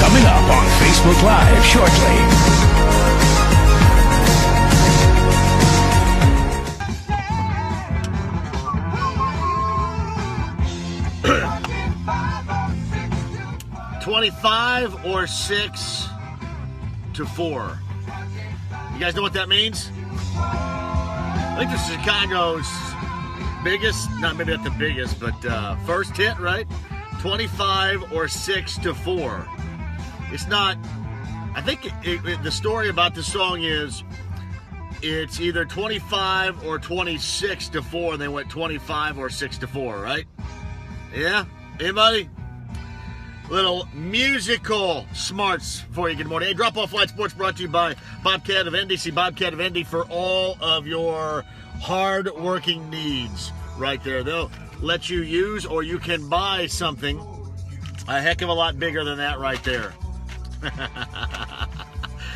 Coming up on Facebook Live shortly. 25 or 6 to 4. You guys know what that means? I think this is Chicago's biggest, not maybe not the biggest, but first hit, right? 25 or 6 to 4. It's not, I think the story about the song is it's either 25 or 26 to 4, and they went 25 or 6 to 4, right? Yeah? Anybody? Little musical smarts for you. Good morning. Hey, Drop Off Light Sports brought to you by Bobcat of Indy. See Bobcat of Indy for all of your hard-working needs right there. They'll let you use or you can buy something a heck of a lot bigger than that right there.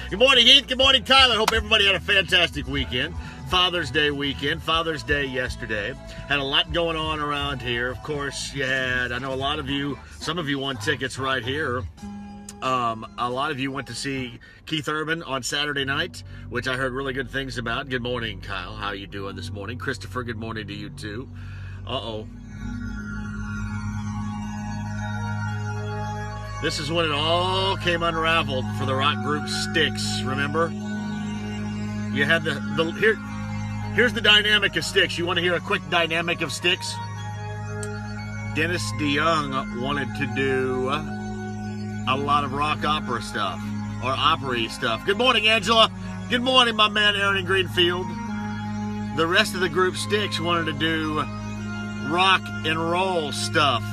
Good morning, Heath. Good morning, Tyler. Hope everybody had a fantastic weekend. Father's Day weekend. Father's Day yesterday. Had a lot going on around here. Of course, you had, I know a lot of you, some of you won tickets right here. A lot of you went to see Keith Urban on Saturday night, which I heard really good things about. Good morning, Kyle. How you doing this morning? Christopher, good morning to you too. Uh-oh. This is when it all came unraveled for the rock group Styx, remember? You had here's the dynamic of Styx. You want to hear a quick dynamic of Styx? Dennis DeYoung wanted to do a lot of rock opera stuff, or opera-y stuff. Good morning, Angela. Good morning, my man Aaron in Greenfield. The rest of the group Styx wanted to do rock and roll stuff.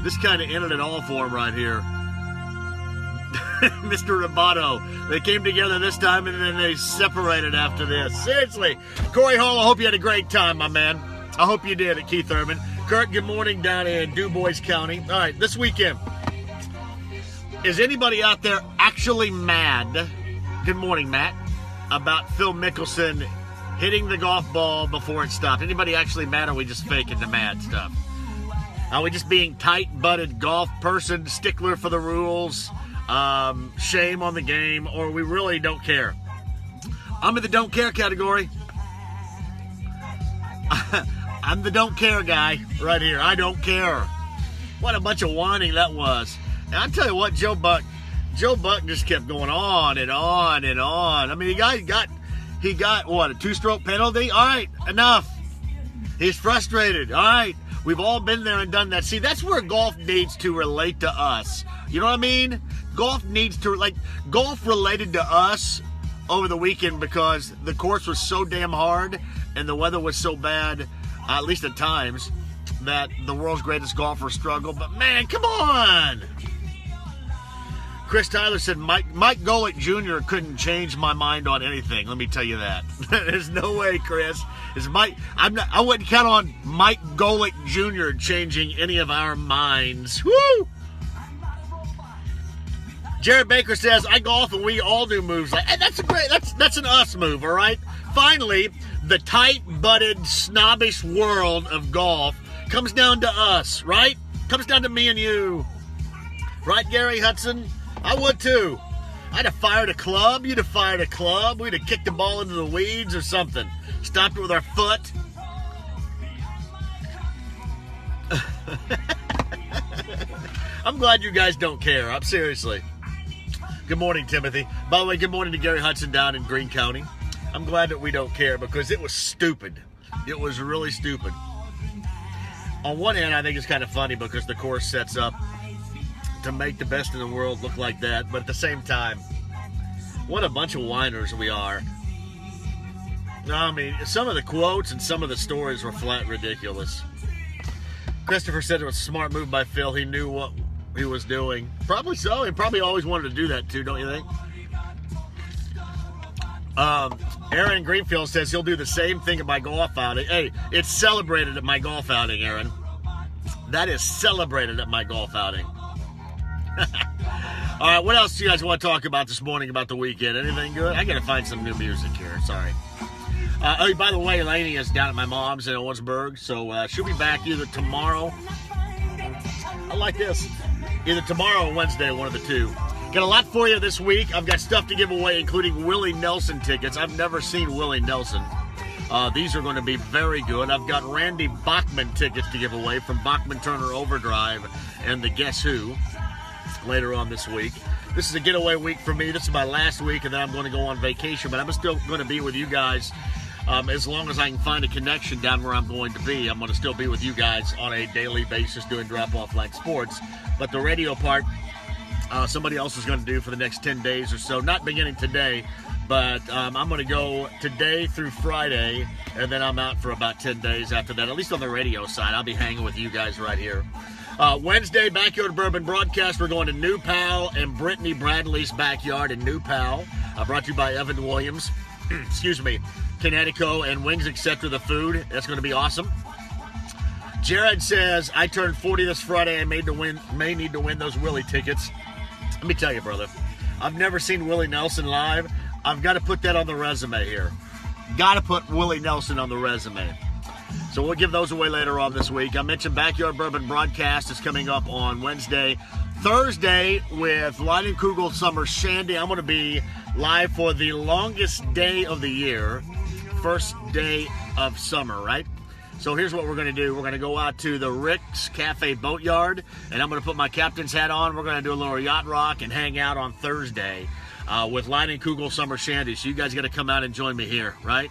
This kind of ended it all for him right here. Mr. Roboto. They came together this time and then they separated after this. Seriously. Corey Hall, I hope you had a great time, my man. I hope you did at Keith Urban. Kurt, good morning down in DuBois County. All right, this weekend. Is anybody out there actually mad, good morning, Matt, about Phil Mickelson hitting the golf ball before it stopped? Anybody actually mad, or are we just faking the mad stuff? Are we just being tight-butted golf person, stickler for the rules, shame on the game, or we really don't care? I'm in the don't care category. I'm the don't care guy right here. I don't care. What a bunch of whining that was. And I tell you what, Joe Buck just kept going on and on and on. I mean, he got what, a 2-stroke penalty? All right, enough. He's frustrated. All right. We've all been there and done that. See, that's where golf needs to relate to us. You know what I mean? Golf related to us over the weekend because the course was so damn hard and the weather was so bad, at least at times, that the world's greatest golfer struggled. But man, come on! Chris Tyler said Mike Golick Jr. couldn't change my mind on anything. Let me tell you that. There's no way, Chris. I wouldn't count on Mike Golick Jr. changing any of our minds. Woo! Jared Baker says, I golf and we all do moves like, hey, that's an us move, all right? Finally, the tight-butted, snobbish world of golf comes down to us, right? Comes down to me and you. Right, Gary Hudson? I would too. I'd have fired a club. You'd have fired a club. We'd have kicked the ball into the weeds or something. Stopped it with our foot. I'm glad you guys don't care. I'm seriously. Good morning, Timothy. By the way, good morning to Gary Hudson down in Greene County. I'm glad that we don't care because it was stupid. It was really stupid. On one hand, I think it's kind of funny because the course sets up to make the best in the world look like that, but at the same time, what a bunch of whiners we are. I mean, some of the quotes and some of the stories were flat ridiculous. Christopher said it was a smart move by Phil. He knew what he was doing. Probably so. He probably always wanted to do that too, don't you think? Aaron Greenfield says he'll do the same thing at my golf outing. Hey, it's celebrated at my golf outing, Aaron. That is celebrated at my golf outing. All right, what else do you guys want to talk about this morning about the weekend? Anything good? I got to find some new music here. Sorry. By the way, Lainey is down at my mom's in Owensburg, so she'll be back either tomorrow. I like this. either tomorrow or Wednesday, one of the two. Got a lot for you this week. I've got stuff to give away, including Willie Nelson tickets. I've never seen Willie Nelson. These are going to be very good. I've got Randy Bachman tickets to give away from Bachman Turner Overdrive and the Guess Who later on this week. This is a getaway week for me. This is my last week, and then I'm going to go on vacation, but I'm still going to be with you guys as long as I can find a connection down where I'm going to be. I'm going to still be with you guys on a daily basis doing drop-off like sports. But the radio part, somebody else is going to do for the next 10 days or so. Not beginning today, but I'm going to go today through Friday, and then I'm out for about 10 days after that, at least on the radio side. I'll be hanging with you guys right here. Wednesday, Backyard Bourbon Broadcast. We're going to New Pal and Brittany Bradley's backyard in New Pal. Brought to you by Evan Williams. Excuse me. Connecticut and Wings Etc. The food. That's going to be awesome. Jared says, I turned 40 this Friday. I may need to win those Willie tickets. Let me tell you, brother. I've never seen Willie Nelson live. I've got to put that on the resume here. Got to put Willie Nelson on the resume. So we'll give those away later on this week. I mentioned Backyard Bourbon Broadcast is coming up on Wednesday. Thursday with Leinenkugel Summer Shandy. I'm going to be live for the longest day of the year. First day of summer, right? So here's what we're going to do. We're going to go out to the Rick's Cafe Boatyard, and I'm going to put my captain's hat on. We're going to do a little yacht rock and hang out on Thursday with Leinenkugel Summer Shandy. So you guys got to come out and join me here, right?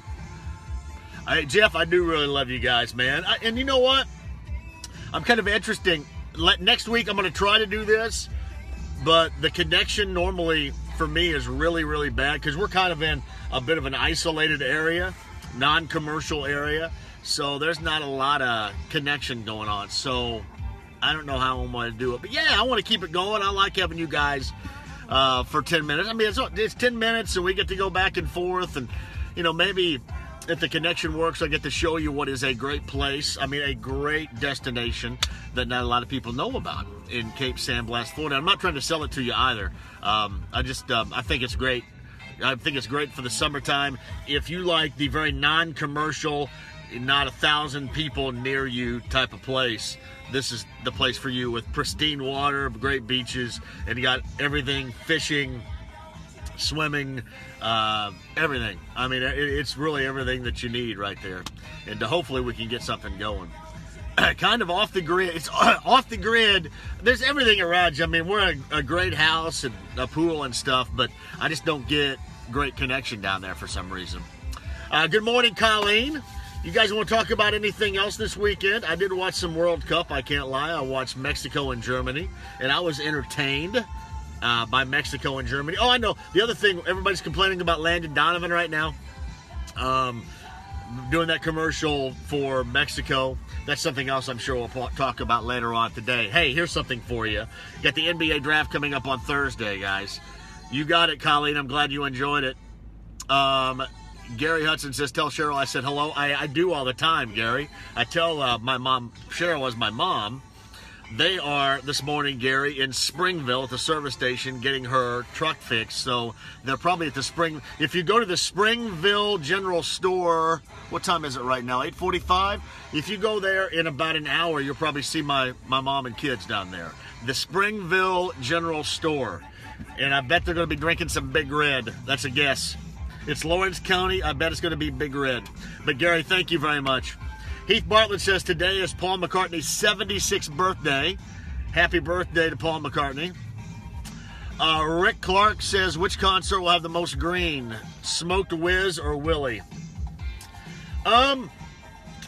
Hey, Jeff, I do really love you guys, man. And you know what? I'm kind of interesting. Next week, I'm going to try to do this, but the connection normally for me is really, really bad because we're kind of in a bit of an isolated area, non-commercial area. So there's not a lot of connection going on. So I don't know how I'm going to do it. But yeah, I want to keep it going. I like having you guys for 10 minutes. I mean, it's 10 minutes and we get to go back and forth. And, you know, maybe if the connection works, I get to show you what is a great place. I mean, a great destination that not a lot of people know about in Cape San Blas, Florida. I'm not trying to sell it to you either. I think it's great. I think it's great for the summertime. If you like the very non-commercial, not 1,000 people near you type of place, this is the place for you with pristine water, great beaches, and you got everything, fishing, swimming, everything. I mean, it's really everything that you need right there. And hopefully we can get something going. Kind of off the grid. It's off the grid. There's everything around you. I mean, we're a great house and a pool and stuff, but I just don't get great connection down there for some reason. Good morning, Colleen. You guys want to talk about anything else this weekend? I did watch some World Cup, I can't lie. I watched Mexico and Germany, and I was entertained by Mexico and Germany. Oh, I know. The other thing, everybody's complaining about Landon Donovan right now. Doing that commercial for Mexico. That's something else I'm sure we'll talk about later on today. Hey, here's something for you. Got the NBA draft coming up on Thursday, guys. You got it, Colleen. I'm glad you enjoyed it. Gary Hudson says, tell Cheryl I said hello. I do all the time, Gary. I tell my mom, Cheryl is my mom. They are, this morning, Gary, in Springville at the service station getting her truck fixed. So they're probably at the if you go to the Springville General Store, what time is it right now, 8:45? If you go there in about an hour, you'll probably see my mom and kids down there. The Springville General Store. And I bet they're going to be drinking some Big Red. That's a guess. It's Lawrence County. I bet it's going to be Big Red. But, Gary, thank you very much. Heath Bartlett says today is Paul McCartney's 76th birthday. Happy birthday to Paul McCartney. Rick Clark says, which concert will have the most green? Smoked Wiz or Willie?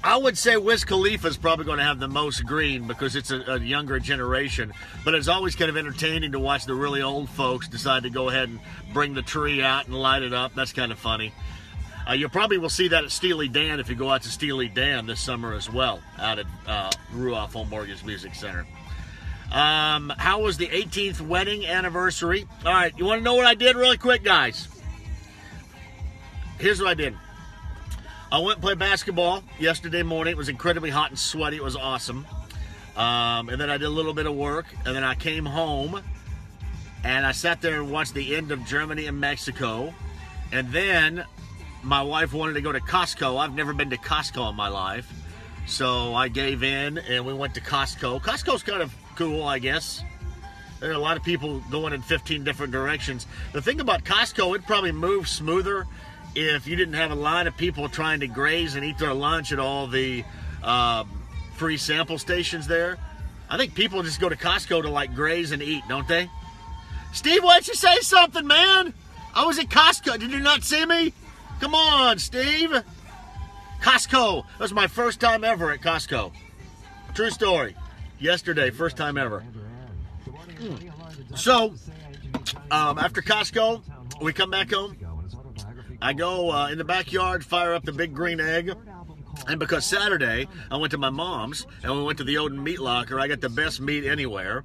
I would say Wiz Khalifa is probably going to have the most green because it's a younger generation. But it's always kind of entertaining to watch the really old folks decide to go ahead and bring the tree out and light it up. That's kind of funny. You probably will see that at Steely Dan if you go out to Steely Dan this summer as well, out at Ruoff Home Mortgage Music Center. How was the 18th wedding anniversary? All right, you want to know what I did really quick, guys? Here's what I did. I went and played basketball yesterday morning. It was incredibly hot and sweaty. It was awesome. And then I did a little bit of work, and then I came home, and I sat there and watched the end of Germany and Mexico, and then my wife wanted to go to Costco. I've never been to Costco in my life. So I gave in and we went to Costco. Costco's kind of cool, I guess. There are a lot of people going in 15 different directions. The thing about Costco, it'd probably move smoother if you didn't have a line of people trying to graze and eat their lunch at all the free sample stations there. I think people just go to Costco to like graze and eat, don't they? Steve, why don't you say something, man? I was at Costco. Did you not see me? Come on, Steve. Costco. That was my first time ever at Costco. True story. Yesterday, first time ever. So, after Costco, we come back home. I go in the backyard, fire up the big green egg. And because Saturday, I went to my mom's, and we went to the Odin Meat Locker. I got the best meat anywhere.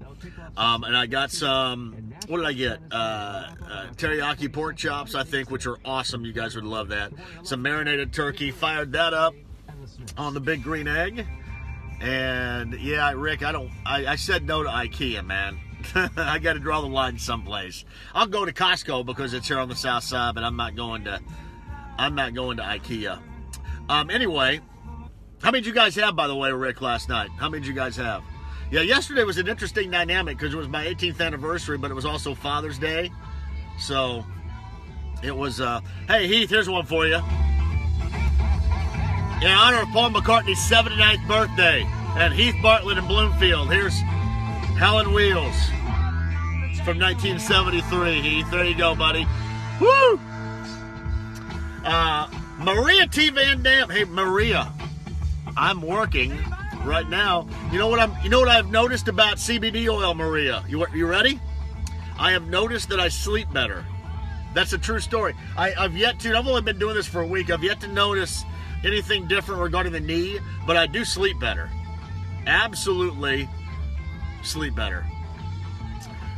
And I got some, what did I get? Teriyaki pork chops, I think, which are awesome. You guys would love that. Some marinated turkey. Fired that up on the big green egg. And, yeah, Rick, I said no to IKEA, man. I got to draw the line someplace. I'll go to Costco because it's here on the south side, but I'm not going to IKEA. Anyway, how many did you guys have, by the way, Rick, last night? How many did you guys have? Yeah, yesterday was an interesting dynamic because it was my 18th anniversary, but it was also Father's Day. So, it was, hey, Heath, here's one for you. In honor of Paul McCartney's 79th birthday at Heath Bartlett in Bloomfield, here's Helen Wheels from 1973, Heath. There you go, buddy. Woo! Maria T. Van Dam. Hey, Maria, I'm working right now. You know what I've noticed about CBD oil, Maria? You ready? I have noticed that I sleep better. That's a true story. I've only been doing this for a week. I've yet to notice anything different regarding the knee, but I do sleep better. Absolutely sleep better.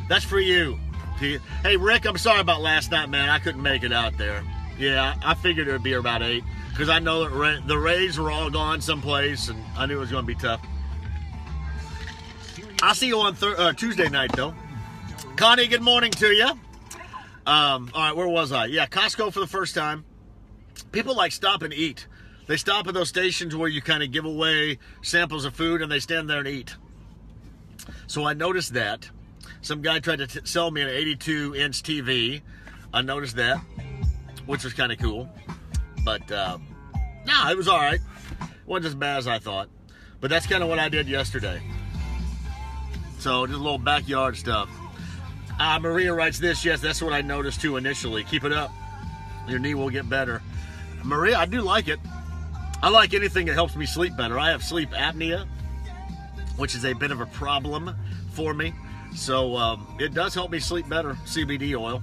That's for you. Hey, Rick, I'm sorry about last night, man. I couldn't make it out there. Yeah, I figured it would be about 8 because I know that the Rays were all gone someplace, and I knew it was going to be tough. I'll see you on Tuesday night, though. Connie, good morning to you. All right, where was I? Yeah, Costco for the first time. People like stop and eat. They stop at those stations where you kind of give away samples of food, and they stand there and eat. So I noticed that. Some guy tried to sell me an 82-inch TV. I noticed that, which was kind of cool. But, no, it was all right. It wasn't as bad as I thought. But that's kind of what I did yesterday. So, just a little backyard stuff. Maria writes this. Yes, that's what I noticed, too, initially. Keep it up. Your knee will get better. Maria, I do like it. I like anything that helps me sleep better. I have sleep apnea, which is a bit of a problem for me. So, it does help me sleep better, CBD oil.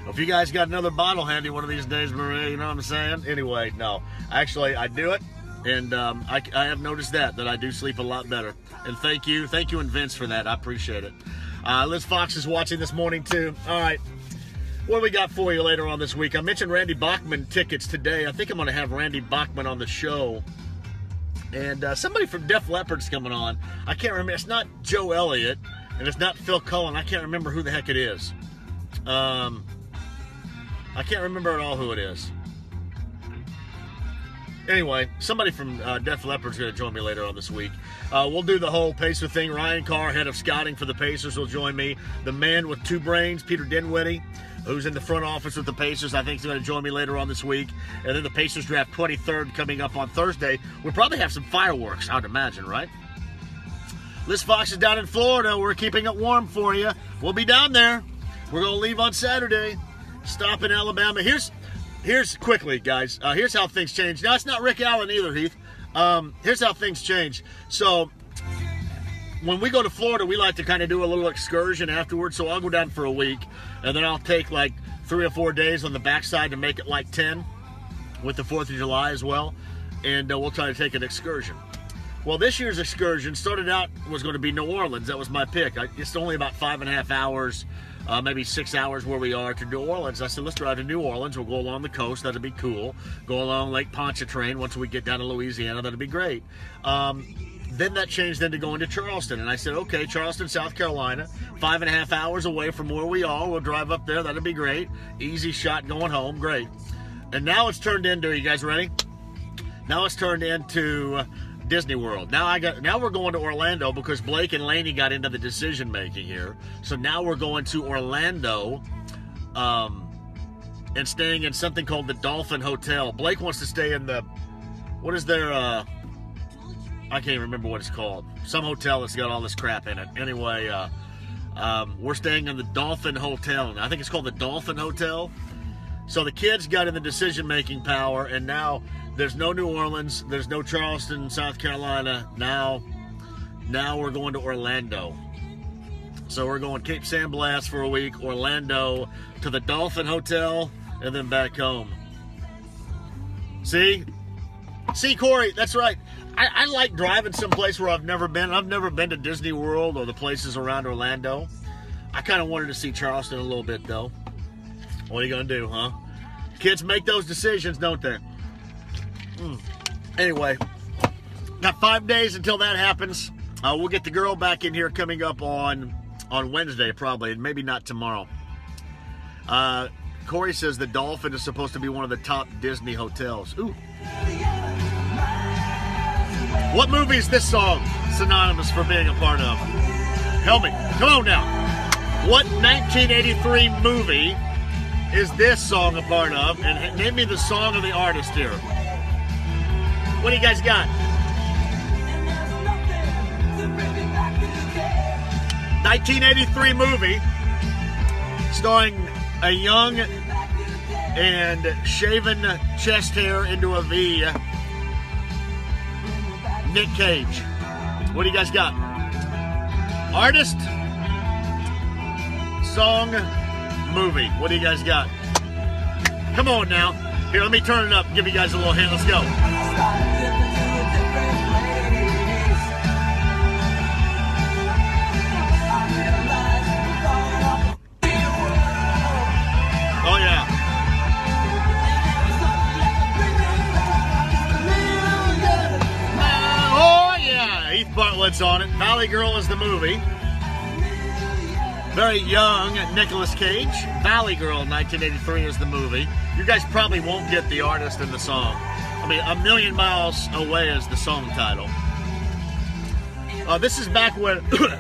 If you guys got another bottle handy one of these days, Maria, you know what I'm saying? Anyway, no. Actually, I do it, and I have noticed that I do sleep a lot better. And thank you and Vince for that. I appreciate it. Liz Fox is watching this morning, too. All right. What do we got for you later on this week? I mentioned Randy Bachman tickets today. I think I'm going to have Randy Bachman on the show. And somebody from Def Leppard's coming on. I can't remember. It's not Joe Elliott, and it's not Phil Cullen. I can't remember who the heck it is. I can't remember at all who it is. Anyway, somebody from Def Leppard's going to join me later on this week. We'll do the whole Pacer thing. Ryan Carr, head of scouting for the Pacers, will join me. The man with two brains, Peter Dinwiddie, who's in the front office with the Pacers, I think is going to join me later on this week. And then the Pacers draft 23rd coming up on Thursday. We'll probably have some fireworks, I'd imagine, right? Liz Fox is down in Florida. We're keeping it warm for you. We'll be down there. We're going to leave on Saturday. Stop in Alabama. Here's quickly, guys. Here's how things change. Now, it's not Rick Allen either, Heath. Here's how things change. So, when we go to Florida, we like to kind of do a little excursion afterwards. So, I'll go down for a week, and then I'll take like 3 or 4 days on the backside to make it like 10 with the 4th of July as well. And we'll try to take an excursion. Well, this year's excursion started out was going to be New Orleans. That was my pick. It's only about 5.5 hours. Maybe 6 hours where we are to New Orleans. I said, let's drive to New Orleans. We'll go along the coast. That'd be cool. Go along Lake Pontchartrain. Once we get down to Louisiana, that'd be great. Then that changed to going to Charleston. And I said, okay, Charleston, South Carolina, 5.5 hours away from where we are. We'll drive up there. That'd be great. Easy shot going home. Great. And now it's turned into, you guys ready? Now it's turned into Disney World. Now we're going to Orlando because Blake and Lainey got into the decision making here. So now we're going to Orlando, and staying in something called the Dolphin Hotel. Blake wants to stay in the, what is their, I can't remember what it's called. Some hotel that's got all this crap in it. Anyway, we're staying in the Dolphin Hotel. I think it's called the Dolphin Hotel. So the kids got in the decision-making power, and now there's no New Orleans, there's no Charleston, South Carolina. Now we're going to Orlando. So we're going Cape San Blas for a week, Orlando, to the Dolphin Hotel, and then back home. See, Corey, that's right. I like driving someplace where I've never been. I've never been to Disney World or the places around Orlando. I kind of wanted to see Charleston a little bit, though. What are you going to do, huh? Kids make those decisions, don't they? Anyway, got 5 days until that happens. We'll get the girl back in here coming up on Wednesday, probably, and maybe not tomorrow. Corey says the Dolphin is supposed to be one of the top Disney hotels. Ooh. What movie is this song synonymous for being a part of? Help me. Come on now. What 1983 movie is this song a part of? And name me the song of the artist here. What do you guys got? 1983 movie starring a young and shaven chest hair into a V, Nick Cage. What do you guys got? Artist, song, movie. What do you guys got? Come on now. Here, let me turn it up and give you guys a little hint. Let's go. Oh, yeah. Oh, yeah. Heath Bartlett's on it. Valley Girl is the movie. Very young Nicolas Cage. Valley Girl, 1983 is the movie. You guys probably won't get the artist and the song. I mean, A Million Miles Away is the song title. This is back when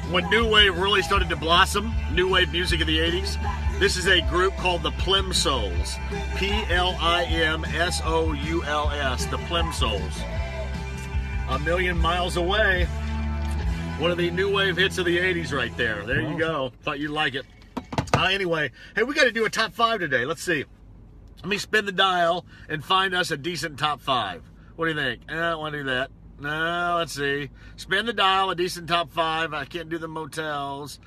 when New Wave really started to blossom. New Wave music of the 80s. This is a group called the Plimsouls. Plimsouls. The Plimsouls. A Million Miles Away. One of the New Wave hits of the 80s right there. There you go. Thought you'd like it. Anyway, hey, we got to do a top 5 today. Let's see. Let me spin the dial and find us a decent top 5. What do you think? I don't want to do that. No, let's see. Spin the dial, a decent top 5. I can't do the Motels.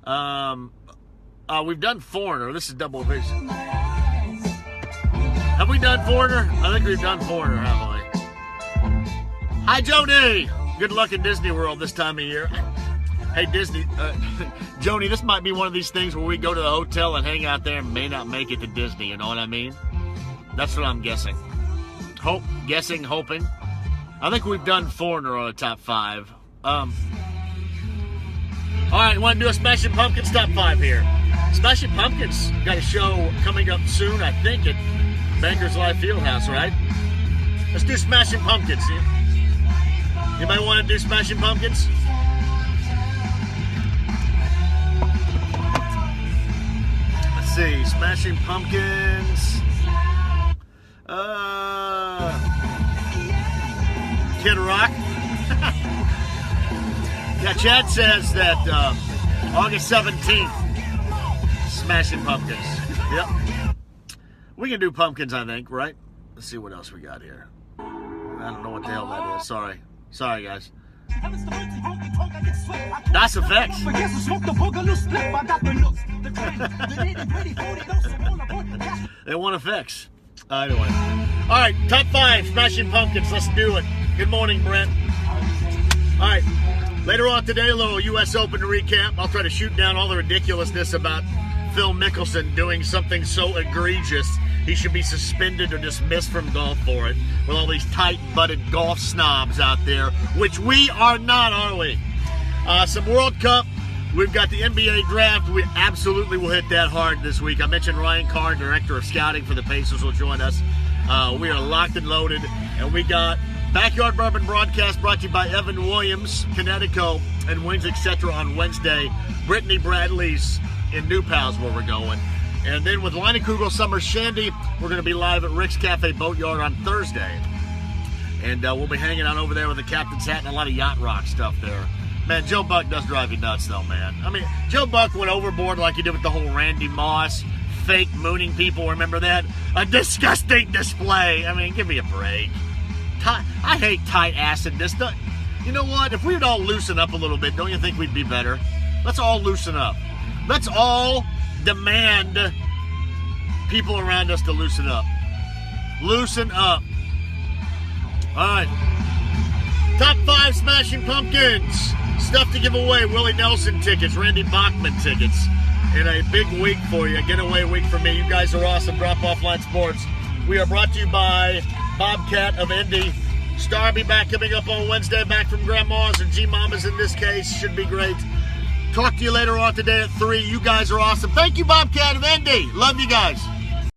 We've done Foreigner. This is double vision. Have we done Foreigner? I think we've done Foreigner, haven't we? Hi, Jody. Good luck in Disney World this time of year. Hey, Disney, Joni, this might be one of these things where we go to the hotel and hang out there and may not make it to Disney, you know what I mean? That's what I'm guessing. Hoping. I think we've done Foreigner on a top 5. All right, want to do a Smashing Pumpkins top 5 here. Smashing Pumpkins got a show coming up soon, I think, at Bankers Life Fieldhouse, right? Let's do Smashing Pumpkins. Anybody want to do Smashing Pumpkins? Let's see. Smashing Pumpkins. Kid Rock. Yeah, Chad says that August 17th, Smashing Pumpkins. Yep. We can do Pumpkins, I think, right? Let's see what else we got here. I don't know what the hell that is. Sorry, guys. That's effects. They want effects. Anyway. All right, top 5, Smashing Pumpkins. Let's do it. Good morning, Brent. All right. Later on today, a little U.S. Open recap. I'll try to shoot down all the ridiculousness about Phil Mickelson doing something so egregious he should be suspended or dismissed from golf for it, with all these tight-butted golf snobs out there, which we are not, are we? Some World Cup. We've got the NBA draft. We absolutely will hit that hard this week. I mentioned Ryan Carr, director of scouting for the Pacers, will join us. We are locked and loaded, and we got Backyard Bourbon Broadcast brought to you by Evan Williams, Connecticut, and Wings Etc. on Wednesday. Brittany Bradley's in New Pals where we're going. And then with Line and Kugel Summer Shandy, we're going to be live at Rick's Cafe Boatyard on Thursday. And we'll be hanging out over there with the captain's hat and a lot of yacht rock stuff there. Man, Joe Buck does drive you nuts, though, man. I mean, Joe Buck went overboard like he did with the whole Randy Moss fake mooning people. Remember that? A disgusting display. I mean, give me a break. I hate tight acidness. You know what? If we would all loosen up a little bit, don't you think we'd be better? Let's all loosen up. Let's all demand people around us to loosen up. Loosen up. All right. Top 5 Smashing Pumpkins. Stuff to give away. Willie Nelson tickets. Randy Bachman tickets. And a big week for you. A getaway week for me. You guys are awesome. Drop Off Line Sports. We are brought to you by Bobcat of Indy. Starby back coming up on Wednesday. Back from Grandma's and G-Mama's in this case. Should be great. Talk to you later on today at 3. You guys are awesome. Thank you, Bobcat of Indy. Love you guys.